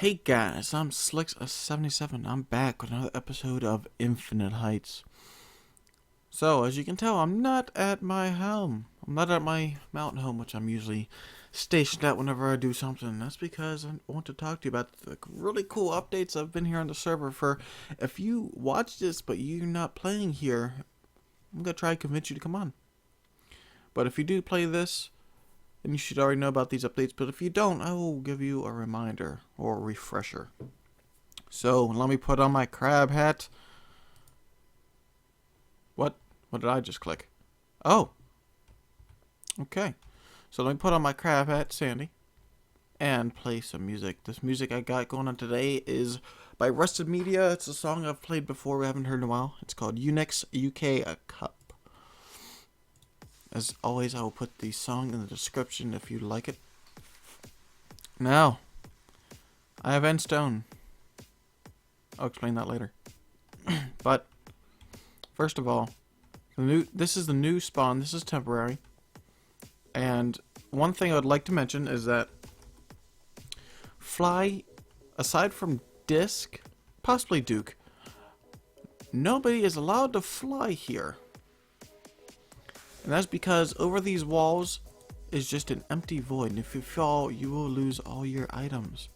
Hey guys, I'm Slicks77. I'm back with another episode of Infinite Heights. So, as you can tell, I'm not at my home. I'm not at my mountain home, which I'm usually stationed at whenever I do something. That's because I want to talk to you about the really cool updates I've been here on the server for. If you watch this but you're not playing here, I'm going to try to convince you to come on. But if you do play this, then you should already know about these updates, but if you don't, I will give you a reminder or a refresher. So, let me put on my crab hat. What? What did I just click? Oh. Okay. So let me put on my crab hat, Sandy, and play some music. This music I got going on today is by Rusted Media. It's a song I've played before, we haven't heard in a while. It's called Unix UK A Cup. As always, I will put the song in the description if you like it. Now, I have Endstone. I'll explain that later. But, first of all, this is the new spawn. This is temporary. And one thing I would like to mention is that Fly, aside from Disc, possibly Duke, nobody is allowed to fly here. And that's because over these walls is just an empty void. And if you fall, you will lose all your items.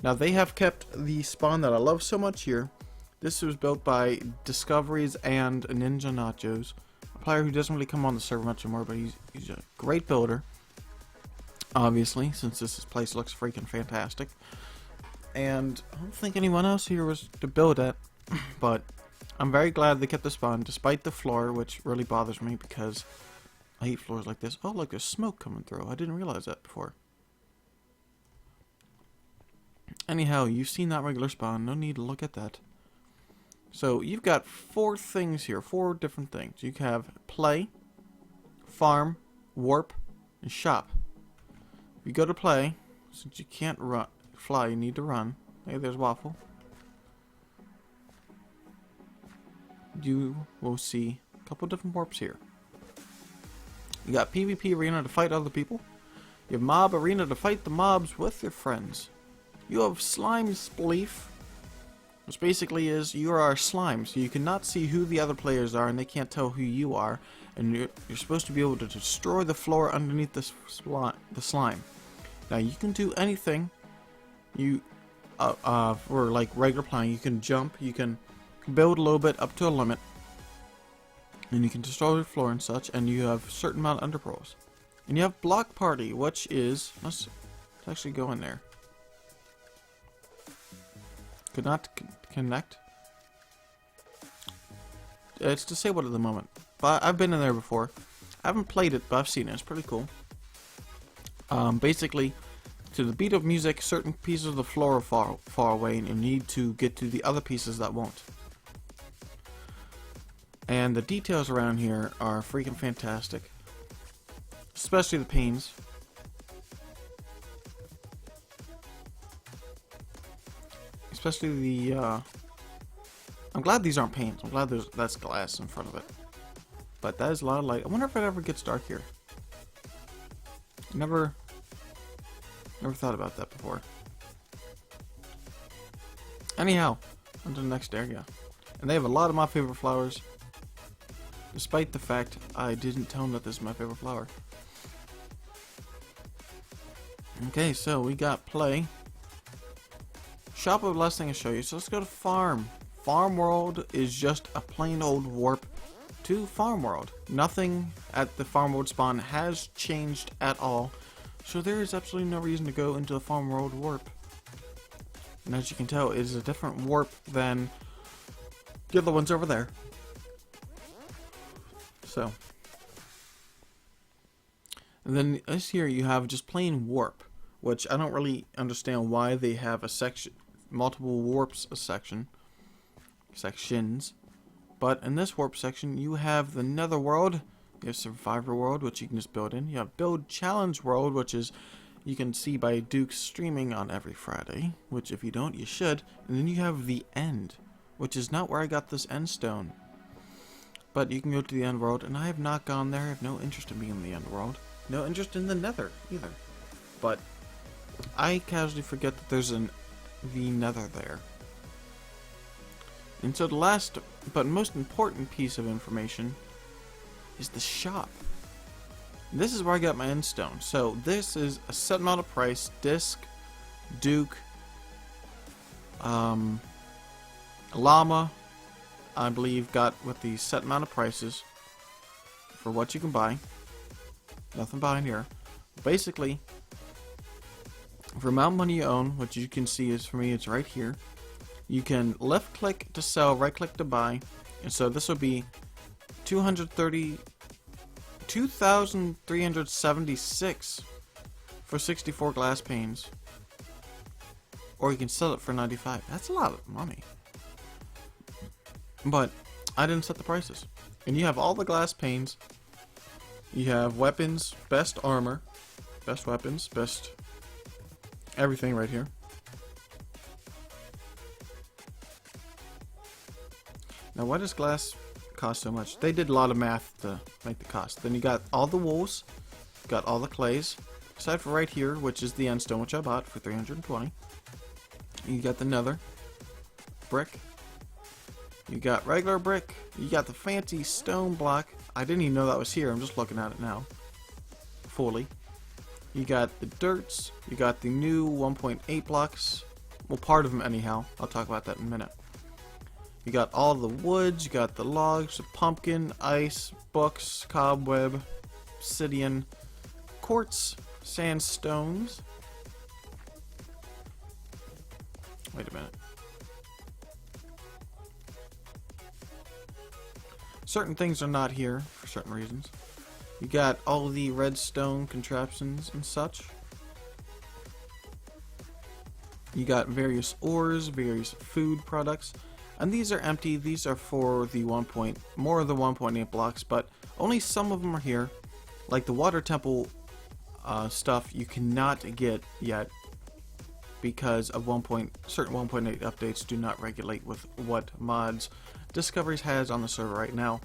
Now, they have kept the spawn that I love so much here. This was built by Discoveries and Ninja Nachos, a player who doesn't really come on the server much anymore, but he's a great builder. Obviously, since this place looks freaking fantastic. And I don't think anyone else here was to build it, but I'm very glad they kept the spawn, despite the floor, which really bothers me because I hate floors like this. Oh, look, there's smoke coming through. I didn't realize that before. Anyhow, you've seen that regular spawn. No need to look at that. So, you've got four things here. Four different things. You have play, farm, warp, and shop. If you go to play, since you can't fly, you need to run. Hey, there's Waffle. You will see a couple different warps here. You got PvP arena to fight other people. You have mob arena to fight the mobs with your friends. You have slime spleef, which basically is you are a slime, so you cannot see who the other players are and they can't tell who you are, and you're supposed to be able to destroy the floor underneath the slime. Now you can do anything. You for like regular playing, you can jump, you can build a little bit up to a limit, and you can destroy the floor and such, and you have a certain amount of underpearls. And you have block party, which is, let's actually go in there. Could not connect. It's disabled at the moment, but I've been in there before. I haven't played it, but I've seen it. It's pretty cool. Basically, to the beat of music, certain pieces of the floor are far away, and you need to get to the other pieces that won't. And the details around here are freaking fantastic. Especially the panes. Especially the, I'm glad these aren't panes. I'm glad that's glass in front of it. But that is a lot of light. I wonder if it ever gets dark here. Never thought about that before. Anyhow, on to the next area. And they have a lot of my favorite flowers. Despite the fact I didn't tell them that this is my favorite flower. Okay, so we got play. Shop is the last thing I show you, so let's go to farm. Farm world is just a plain old warp to farm world. Nothing at the farm world spawn has changed at all, so there is absolutely no reason to go into the farm world warp. And as you can tell, it is a different warp than the other ones over there. So, and then this here you have just plain warp, which I don't really understand why they have a section, multiple warps sections. But in this warp section, you have the Nether world, you have Survivor world, which you can just build in. You have Build Challenge world, which is you can see by Duke streaming on every Friday, which if you don't, you should. And then you have the End, which is not where I got this End Stone. But you can go to the End world, and I have not gone there. I have no interest in being in the End world. No interest in the Nether either. But I casually forget that there's an the nether there. And so the last but most important piece of information is the shop. This is where I got my end stone. So this is a set amount of price. Disc, Duke, Llama, I believe, got with the set amount of prices for what you can buy. Nothing behind here. Basically, for amount of money you own, which you can see is, for me, it's right here. You can left click to sell, right click to buy. And so this will be 2,376 for 64 glass panes. Or you can sell it for 95. That's a lot of money. But I didn't set the prices. And you have all the glass panes. You have weapons, best armor, best weapons, best everything right here. Now, why does glass cost so much? They did a lot of math to make the cost. Then you got all the wools, got all the clays, aside for right here, which is the end stone, which I bought for 320. You got the nether brick. You got regular brick. You got the fancy stone block. I didn't even know that was here. I'm just looking at it now. Fully. You got the dirts. You got the new 1.8 blocks. Well, part of them anyhow. I'll talk about that in a minute. You got all the woods. You got the logs, the pumpkin, ice, books, cobweb, obsidian, quartz, sandstones. Wait a minute. Certain things are not here for certain reasons. You got all the redstone contraptions and such. You got various ores, various food products, and these are empty. These are for the more of the 1.8 blocks, but only some of them are here. Like the water temple stuff, you cannot get yet because of certain 1.8 updates do not regulate with what mods Discoveries has on the server right now.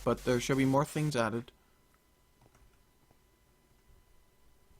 But there should be more things added.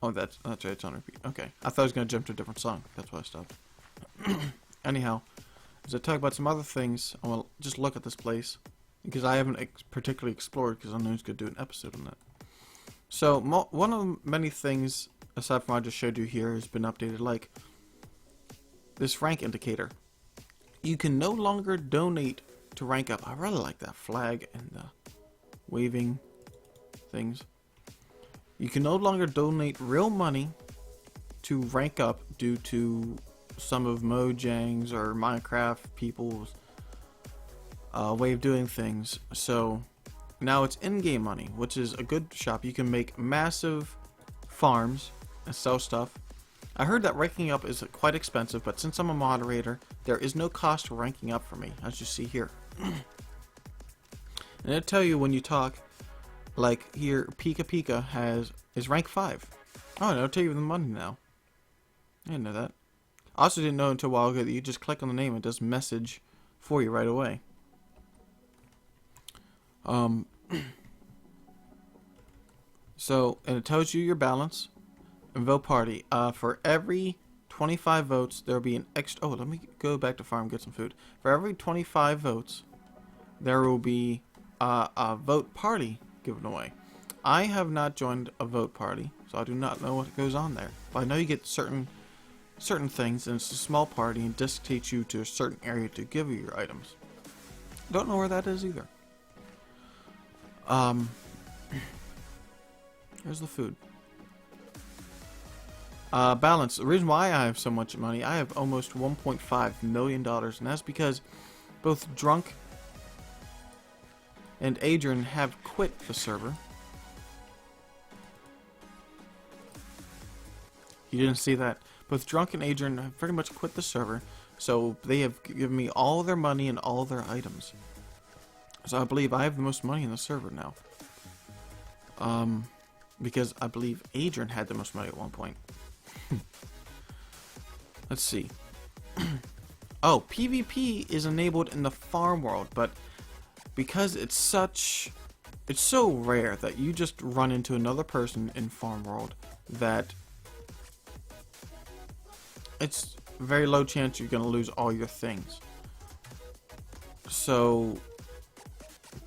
Oh, that's right, it's on repeat. Okay, I thought I was going to jump to a different song. That's why I stopped. Anyhow, as I talk about some other things, I will just look at this place, because I haven't particularly explored, because I know who's going to do an episode on that. So, one of the many things, aside from what I just showed you here, has been updated, like this rank indicator. You can no longer donate to rank up. I really like that flag and the waving things. You can no longer donate real money to rank up due to some of Mojang's or Minecraft people's way of doing things. So now it's in-game money, which is a good shop. You can make massive farms and sell stuff. I heard that ranking up is quite expensive, but since I'm a moderator, there is no cost for ranking up for me, as you see here. And it'll tell you when you talk, like here, Pika Pika is rank 5. Oh, it'll tell you the money now. I didn't know that. I also didn't know until a while ago that you just click on the name and it does message for you right away. So, and it tells you your balance and vote party. For every 25 votes, there will be an extra. Oh, let me go back to farm and get some food. For every 25 votes, there will be a vote party given away. I have not joined a vote party, so I do not know what goes on there. But I know you get certain things, and it's a small party, and Disc takes you to a certain area to give you your items. Don't know where that is either. Here's the food. Balance. The reason why I have so much money, I have almost $1.5 million, and that's because both Drunk and Adrian have quit the server. You didn't see that. Both Drunk and Adrian have pretty much quit the server, so they have given me all their money and all their items. So I believe I have the most money in the server now. Because I believe Adrian had the most money at one point. Let's see. Oh, PvP is enabled in the farm world, but because it's so rare that you just run into another person in farm world that it's very low chance you're gonna lose all your things. So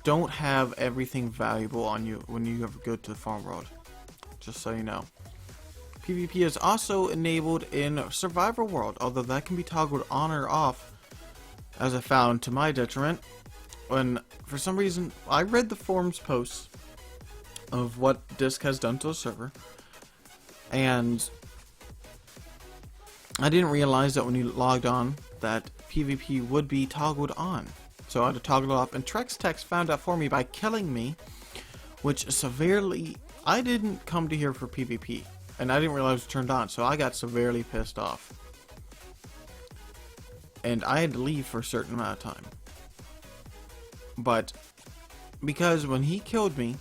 don't have everything valuable on you when you ever go to the farm world. Just so you know. PvP is also enabled in Survivor World, although that can be toggled on or off, as I found to my detriment. When, for some reason, I read the forums posts of what Disc has done to the server, and I didn't realize that when you logged on that PvP would be toggled on. So I had to toggle it off, and TrexTex found out for me by killing me, which severely... I didn't come to here for PvP, and I didn't realize it was turned on, so I got severely pissed off. And I had to leave for a certain amount of time. But because when he killed me,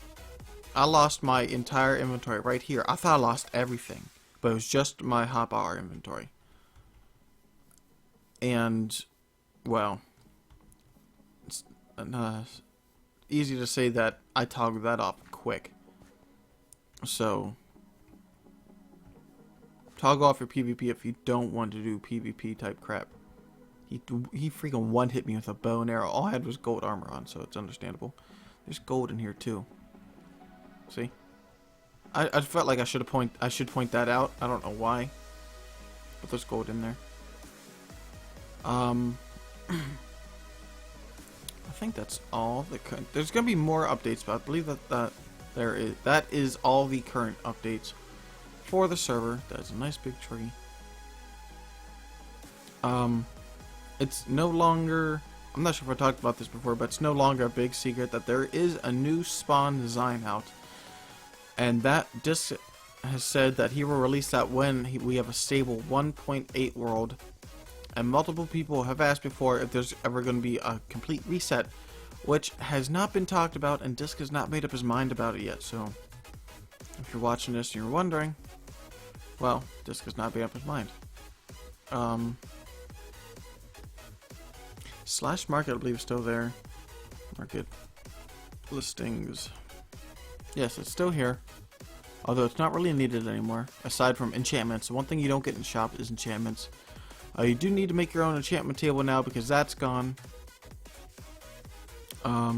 I lost my entire inventory right here. I thought I lost everything, but it was just my hotbar inventory. And, well, it's easy to say that I toggled that off quick. So, toggle off your PvP if you don't want to do PvP type crap. He freaking one-hit me with a bow and arrow. All I had was gold armor on, so it's understandable. There's gold in here too. See? I felt like I should point that out. I don't know why, but there's gold in there. I think that's all the current. There's gonna be more updates, but I believe that is all the current updates for the server. That's a nice big tree. It's no longer, I'm not sure if I talked about this before, but it's no longer a big secret that there is a new spawn design out. And that Disc has said that he will release that when we have a stable 1.8 world. And multiple people have asked before if there's ever going to be a complete reset, which has not been talked about, and Disc has not made up his mind about it yet. So if you're watching this and you're wondering, well, Disc has not made up his mind. Slash market, I believe, is still there. Market listings. Yes, it's still here. Although it's not really needed anymore, aside from enchantments. One thing you don't get in shop is enchantments. You do need to make your own enchantment table now because that's gone. I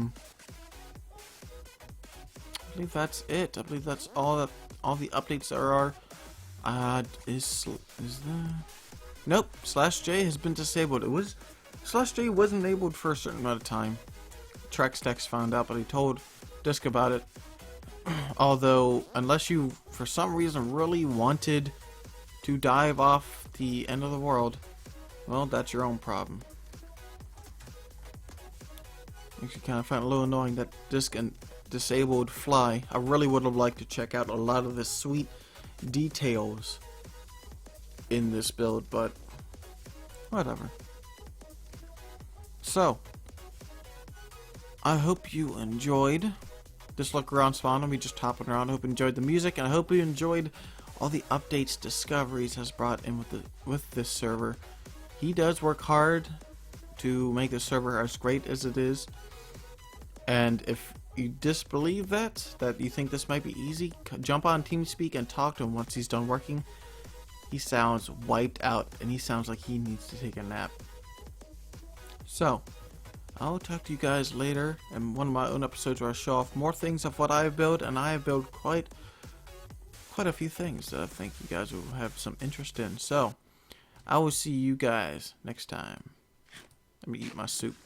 believe that's it. I believe that's all the updates there are. Is the nope. /J has been disabled. /J was enabled for a certain amount of time. TrexTex found out, but he told Disc about it. Although, unless you, for some reason, really wanted to dive off the end of the world, well, that's your own problem. Makes you kind of find it a little annoying that Disc and disabled Fly. I really would have liked to check out a lot of the sweet details in this build, but whatever. So, I hope you enjoyed this look around spawn of me just hopping around. I hope you enjoyed the music, and I hope you enjoyed all the updates Discoveries has brought in with this server. He does work hard to make the server as great as it is, and if you disbelieve that you think this might be easy, jump on TeamSpeak and talk to him once he's done working. He sounds wiped out, and he sounds like he needs to take a nap. So, I'll talk to you guys later in one of my own episodes where I show off more things of what I have built, and I have built quite a few things that I think you guys will have some interest in. So, I will see you guys next time. Let me eat my soup.